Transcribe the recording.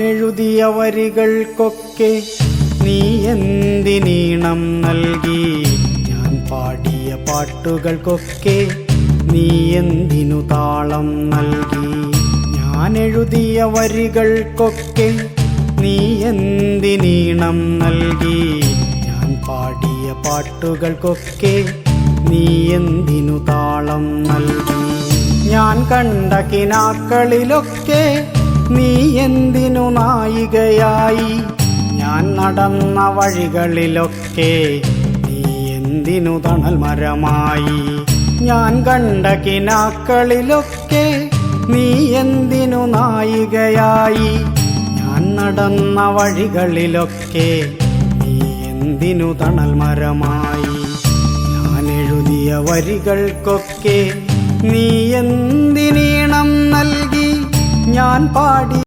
എഴുതിയ വരികൾക്കൊക്കെ നീ എന്തിനീണം നൽകി? ഞാൻ പാടിയ പാട്ടുകൾക്കൊക്കെ നീ എന്തിനു താളം നൽകി? ഞാൻ എഴുതിയ വരികൾക്കൊക്കെ നീ എന്തിനീണം നൽകി? ഞാൻ പാടിയ പാട്ടുകൾക്കൊക്കെ നീ എന്തിനു താളം നൽകി? ഞാൻ കണ്ട കിനാക്കളിലൊക്കെ നീ എന്തിനു നായികയായി? ഞാൻ നടന്ന വഴികളിലൊക്കെ നീ എന്തിനു തണൽ മരമായി? ഞാൻ കണ്ട കിനാക്കളിലൊക്കെ നീ എന്തിനു നായികയായി? ഞാൻ നടന്ന വഴികളിലൊക്കെ നീ എന്തിനു തണൽ മരമായി? ഞാൻ എഴുതിയ വരികൾക്കൊക്കെ നീ എന്തിനീണം നൽകി? ഞാൻ പാടി